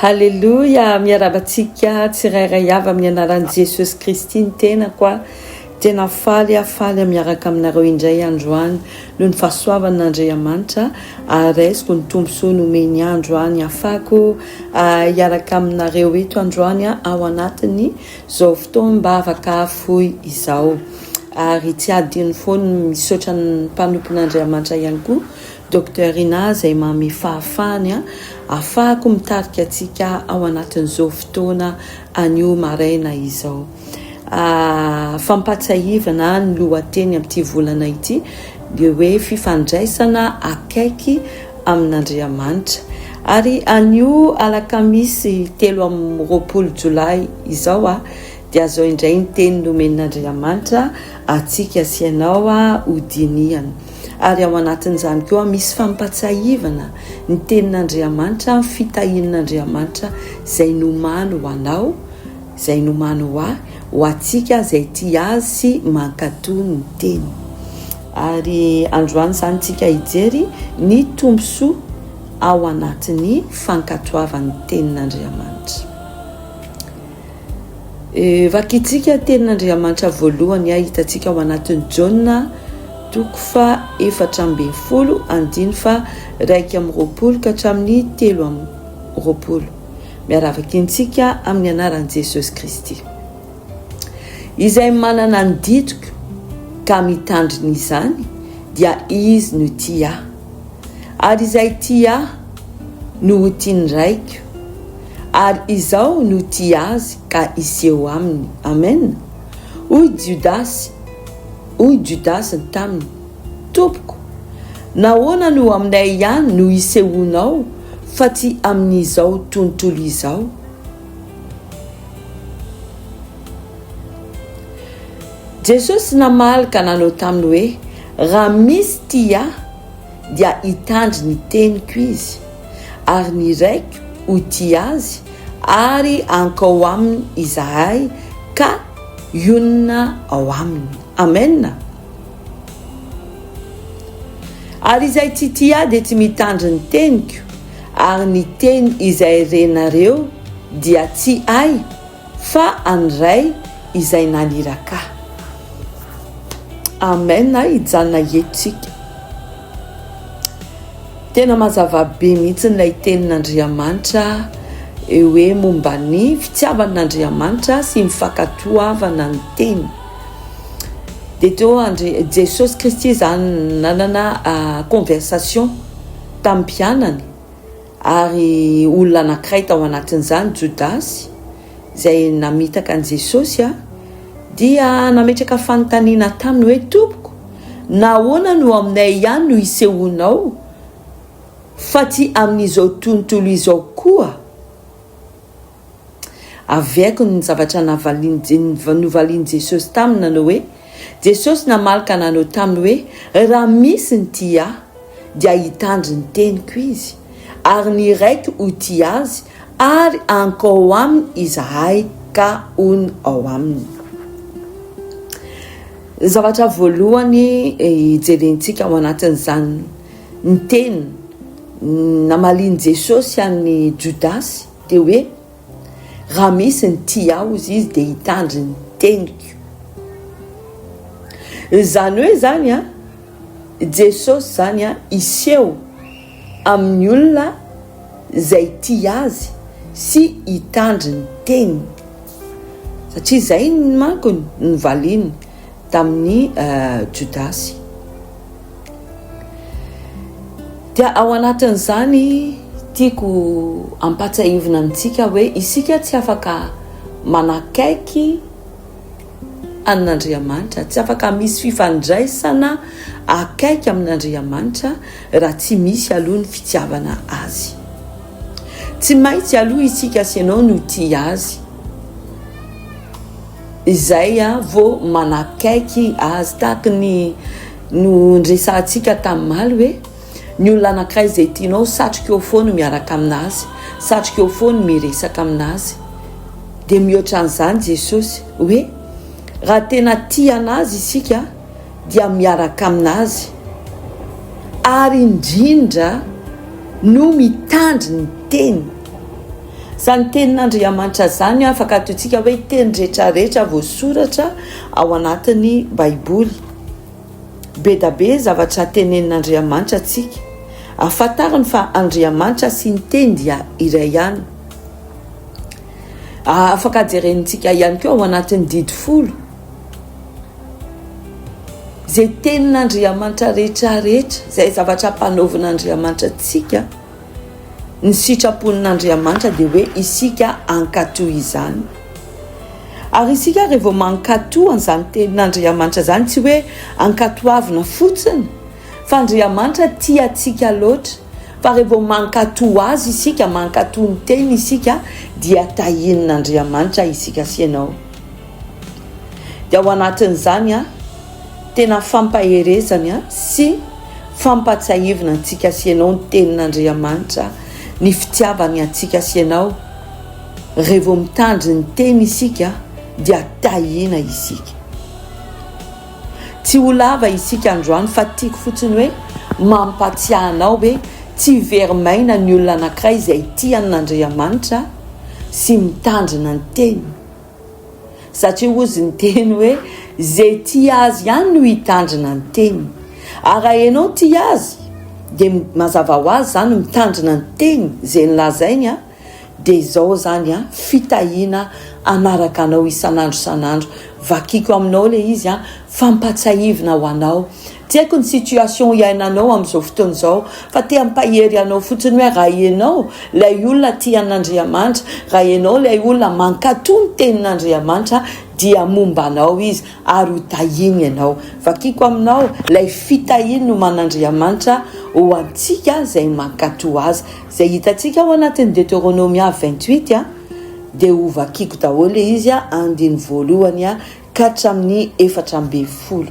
Halleloia, miarabantsika tsirairay avy amin'ny anaran'i Jesosy Kristy ny tena koa. Tena faly miaraka aminareo indray androany noho ny fahasoavan'Andriamanitra. Araisiko ny tombosoa nomeny androany afako hiaraka aminareo eto androany ao anatiny izao fotoana mba afaka afoy izao. Ary tsy adino foana misaotra ny mpanompon'Andriamanitra ihany koa Docteur Ina izay mamy fahafahany afahako mitarika atsika ao anatin'izao fotoana anio maraina izao. Fampatsahivana ny lohateny amin'ity volana ity dia hoe fifandraisana akaiky amin'Andriamanitra. Ary anio alakamisy 3 Jolay izao dia azo indray ny teny nomen'Andriamanitra atsika sy ianao hodiniana. Ary ao anatin'izany koa misy fampatsahivana ny tenin'Andriamanitra, fitahin'Andriamanitra izay nomano ho anao, izay nomano ho atsika izay tia azy sy mankatoy ny teny. Ary androany izany tsika hijery ny tombosoa ao anatin'ny fankatoavan'ny tenin'Andriamanitra. Vakitsika tenin'Andriamanitra voalohany hitantsika ao anatin'ny Jaona 4:4-2 ka hatramin'ny 3:20. Miaravaky intsika amin'ny anaran'i Jesosy Kristy. Izay manana ny didiko ka mitandrina izany dia izy no tia. Ary izay tia no ho tiandraiko. Ary izao no tia azy ka iseho aminy. Amen. Hoy Judasy taminy, tompoko, nahoana no aminay ihany no isehonao fa tsy amin'izao tontolo izao? Jesosy namalaka nanao taminy hoe raha misy tia dia hitandry ny teniko izy, ary ny raiko ho tia azy, ary ankao aminy izahay ka ionina ao aminy. Amen. Ary izay tsy tia dia tsy mitandry ny teniko, ary ny teny izay renareo dia tsy ay fa anray izay naniraka. Amen. Hijanona etontsika. Tena mazava be mihitsy ilay tenin'Andriamanitra hoe momba ny fitiavan'Andriamanitra sy mifankatoavana ny teny. Dia teo Jesosy Kristy zany nanana conversation tamin'ny mpianany, ary olona anankiray tao anatin'izany Judasy izay namitaka an' Jesosy dia nametraka fanontaniana taminy hoe tompoko, nahoana no aminay ihany no isehonao fa tsy amin'izao tontolo izao koa? Aveko ny zavatra novaliany Jesosy taminy nanao hoe Jesosy namalaka nanao taminy hoe raha misy ny tia dia hitandry ny teniko izy, ary ny raiko ho tia azy, ary ankao aminy izahay ka ony ao aminy. Zavatra voalohany ijerentsika ao anatin'izany ny teny namaliany Jesosy an'ny Judasy dia hoe raha misy ny tia izy dia hitandry ny teniko. Izany hoe zany Jesosy zany iseho amin'ny olona izay tia azy sy hitandry ny teny, satria izay manko ny valiny tamin'ny Judasy. Dia ao anatin'izany tiako ampatsahivina amintsika hoe isika tsy afaka manakaiky amin'Andriamanitra, tsy afaka misy fifandraisana akaiky amin'Andriamanitra raha tsy misy aloha ny fitiavana azy. Tsy maintsy aloha isika sy ianao no tia azy, izay vao manakaiky azy. Tahaka ny no ndresantsika tamin'ny maly hoe ny olona anankiray izay tianao satroka eo foana miaraka aminazy, satroka eo foana miresaka aminazy. Dia mihoatra an'izany Jesosy hoe raha tena tia anazy isika dia miaraka aminazy, ary indrindra no mitandry ny teny. Zany tenin'Andriamanitra zany afaka ataontsika hoe teny rehetrarehetra voasoratra ao anatin'ny baiboly. Be da be zavatra tenenin'Andriamanitra tsika. Afantarany fa Andriamanitra sy ny teny dia iray ihany. Afaka jerenitsika ihany koa ao anatin'ny didy 10. Zay tenin'Andriamanitra rehetrarehetra, zay zavatra mpanaovin'Andriamanitra tsika, ny sitrapon'Andriamanitra dia hoe isika ankatoy izany. Ary isika rehefa mankatoy an'izany tenin'Andriamanitra zany, tsy hoe ankatoavina fotsiny, fa Andriamanitra tia atsika loatra, fa rehefa mankatoy azy isika, mankatoy ny teny isika, dia tahinin'Andriamanitra isika sy ianao. Dia ao anatin'izany tena fampaherezany sy fampatsahivina antsika sy ianao ny tenin'Andriamanitra, ny fitiavany antsika sy ianao. Rehefa mitandry ny teny isika dia tahina isika. Tsy ho lava isika androany fa tiako fotsiny hoe mampatsiahy anao hoe tsy verimaina ny olona anankiray izay tian'Andriamanitra sy mitandrina ny teny. Satria ozy ny teny hoe zay tia azy ihany no hitandrina ny teny. Ary raha ianao tia azy dia mazava ho azy zany mitandrina ny teny zay nilazainy dia izao zany fitahiana anaraka anao isan'andro. Vakiko aminao le izy fampatsahivina ho anao. Tsy haiko ny situation iainanao amin'izao fotoana izao, fa te hampahery anao fotsiny hoe raha ianao ilay olona tian'Andriamanitra, raha ianao ilay olona mankatoy ny tenin'Andriamanitra, dia momba anao izy ary ho tahiny ianao. Vakiko aminao ilay fitahiny no man'Andriamanitra ho antsika izay mankatoy azy, izay hitantsika ao anatin'ny Deutéronomia 28 dia ho vakiko daholo izy andiny voalohany ka hatramin'ny 4:10.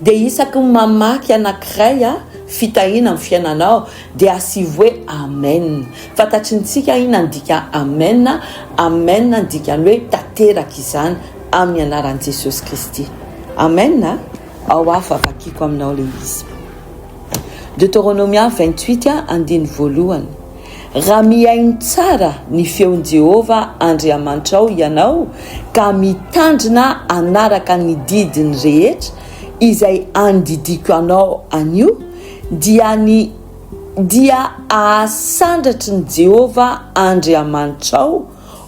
Dia isaky mamaky anankiray fitahina amin'ny fiainanao dia asivy hoe amen. Fantatrintsika ina andika amen. Amen andikany hoe tanteraka izany amin'ny anaran'i Jesosy Kristy. Amen. Ao afa vakiko aminao le izy. Deutéronomia 28 andiny voalohany. Raha miaino tsara ny feon'i Jehova Andriamanitrao ianao ka mitandrina anaraka ny didiny rehetra izay andidiko anao anio, dia ahasandratry ny Jehova Andriamanitrao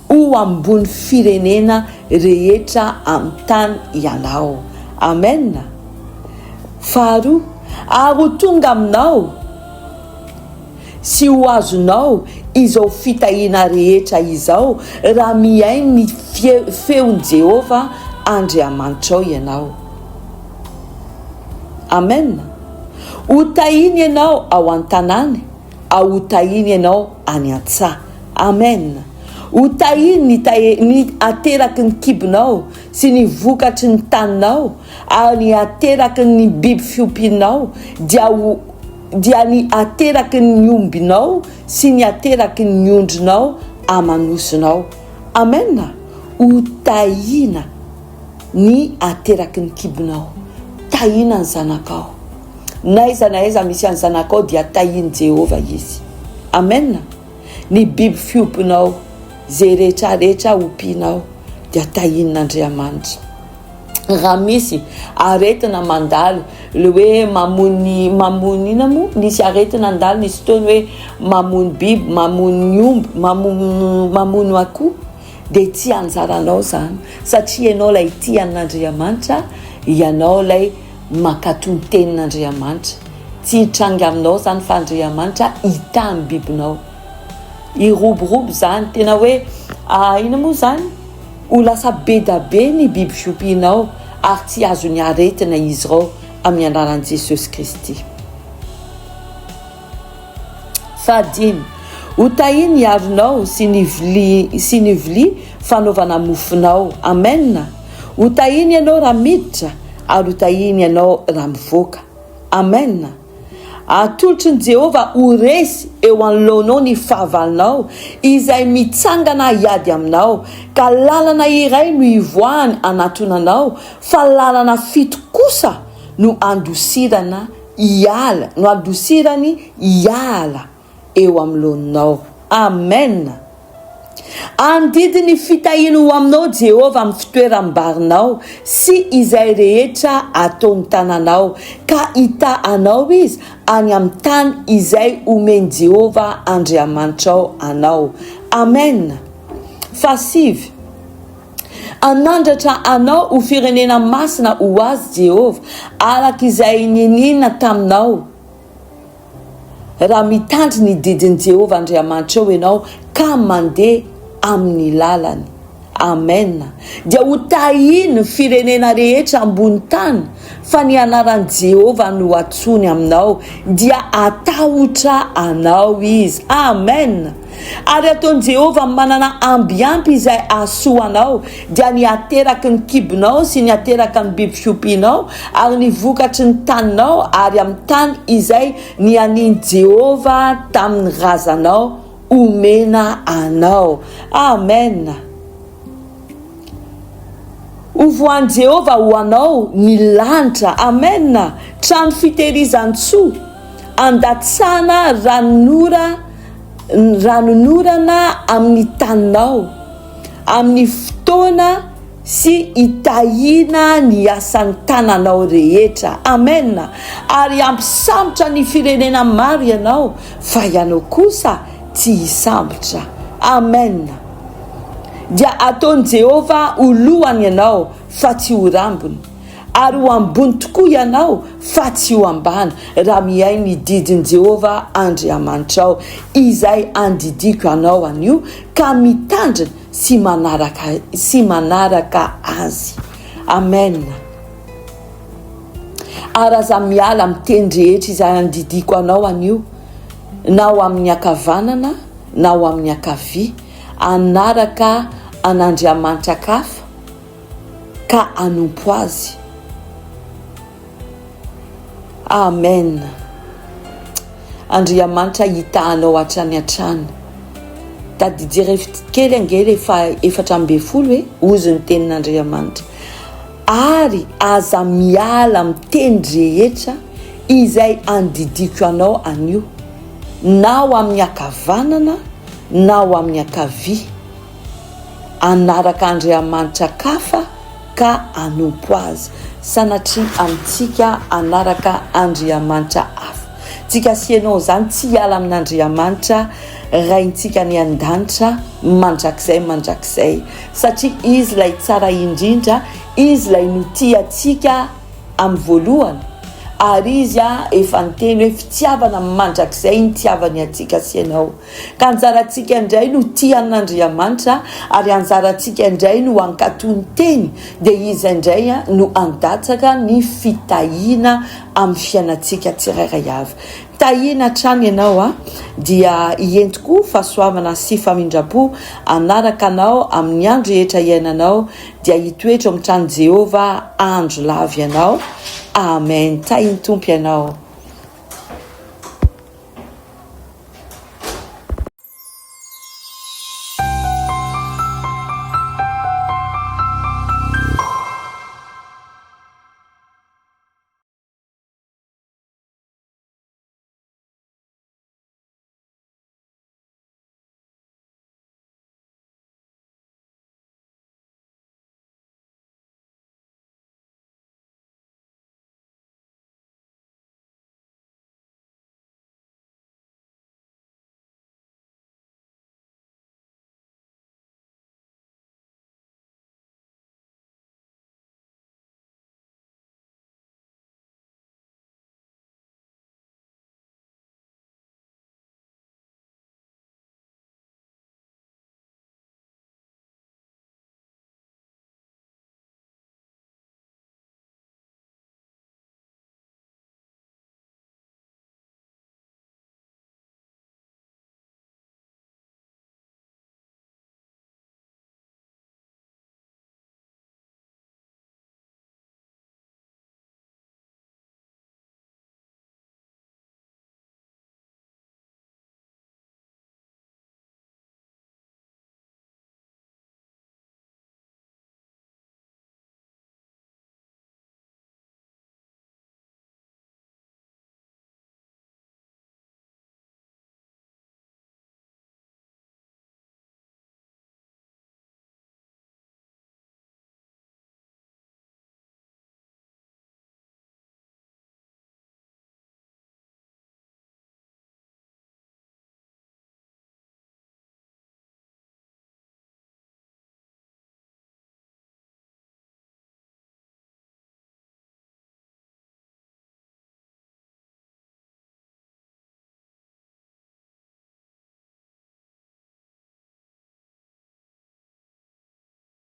ho ambony firenena rehetra amin'ny tany ianao. Amen. Faharoa, ary ho tonga aminao sy ho azonao izao fitahiana rehetra izao raha miaino ny feon'i Jehova Andriamanitrao ianao. Amen. Ho tahiny ianao ao an-tanàny, ho tahiny ianao any an-tsaha. Amen. Ho tahiny ny ateraky ny kibonao sy ny vokatry ny taninao, ary ateraky ny biby fiompianao, dia ny ateraky ny ombinao sy ny ateraky ny ondrinao amanosinao. Amen. Ho tahina ny ateraky ny kibonao, tahina ny zanakao. Naiza na aiza misy any zanakao dia tahiny Jehova izy. Amen. Ny biby fiompinao zay rehetrarehetra ompianao dia tahinin'Andriamanitra. Raha misy aretina mandalo le hoe mamony ina mo, nisy aretina andalo nisy fotoana hoe mamony biby, mamony omby, mamony akoho, dia tsy anjaranao zany satria ianao lay tian'Andriamanitra, ianao lay mankatoy ny tenin'Andriamanitra. Tsy hitranga aminao zany fa Andriamanitra hita amin'ny bibinao. Iroborobo zany tena hoe ina moa zany ho lasa be da be ny biby fiompianao ary tsy azo ny aretina izy rao amin'ny anaran'i Jesosy Kristy. Fahadimy, ho tahiny aronao sy ny vilia fanaovana mofonao. Amen. Ho tahiny ianao raha miditra ary ho tahiny ianao raha mivoaka. Amen. Atolotry ny Jehova ho resy eo anoloanao ny fahavalonao izay mitsangana hiady aminao, ka lalana iray no ivoahany anatonanao, fa lalana fito kosa no andosirany hiala eo amin'ny lohanao. Amen. andidi ny fitahina ho aminao Jehova amin'ny fitoeram-barinao sy izay rehetra ataony tananao ka hita anao izy any amin'ny tany izay omeny Jehova Andriamanitrao anao. Amen. Fasivy anandratra anao ho firenena masina ho azy Jehova araka izay ninina taminao raha mitandry ny didiny Jehova Andriamanitrao ianao ka mandeha amin'ny lalany. Amen. Dia ho tahiny firenena rehetra ambony tany fa ny anaran'i Jehova no atsony aminao dia atahotra anao izy. Amen. Ary ataony Jehova manana ambiampy izay ahasoanao dia ny ateraky ny kibonao sy ny ateraky ny biby fiompianao ary ny vokatry ny taninao ary amin'ny tany izay ny aniny Jehova tamin'ny razanao omena anao. Amen. Ovoan'i Jehova ho anao ny lanitra. Amen. Trano fitehirizan-tsoa andatsana ranonorana amin'ny taninao amin'ny fotoana sy hitahina ny asan'ny tananao rehetra. Amen. Ary ampisambotra ny firenena maro ianao fa ianao kosa tsy hisambotra. Amen. Dia ataony Jehova ho lohany ianao fa tsy ho rambony ary ho ambony tokoa ianao fa tsy ho ambany raha miainy ny didiny Jehova Andriamanitrao izay andidiko anao anio ka mitandrina sy manaraka azy. Amen. Ary aza miala amin'ny teny rehetra izay andidiko anao anio na ho amin'ny ankavanana na ho amin'ny ankavia anaraka an'Andriamanitra kafa ka anompo azy. Amen. Andriamanitra hitahanao hatrany hatrany. Tadidiry kely angely efa 400 ozy ny tenin'Andriamanitra. Ary aza miala amin'ny teny rehetra izay andidiko anao anio na ho amin'ny ankavanana na ho amin'ny ankavia anaraka Andriamanitra kafa ka anompo azy. Sanatria amintsika anaraka Andriamanitra hafa. Tsika sianao zany tsy hiala amin'Andriamanitra raintsika ny an-danitra mandrakizay satria izy lay tsara indrindra, izy lay notiatsika amin'ny voalohany ary izy efa niteny hoe fitiavana mandrakizay ny tiavany atsika sianao ka anjaratsika indray no tian'Andriamanitra ary anjaratsika indray no ankatony teny dia izy indray no andatsaka ny fitahina amin'ny fiainatsika tsirairay avy. Tahina trano ianao dia hientiko fahasoavana sy famindrapo anaraka anao amin'ny andro rehetra iainanao dia hitoetra amin'ny trano Jehova andro lavy ianao. Amen. Tahiny tompo ianao.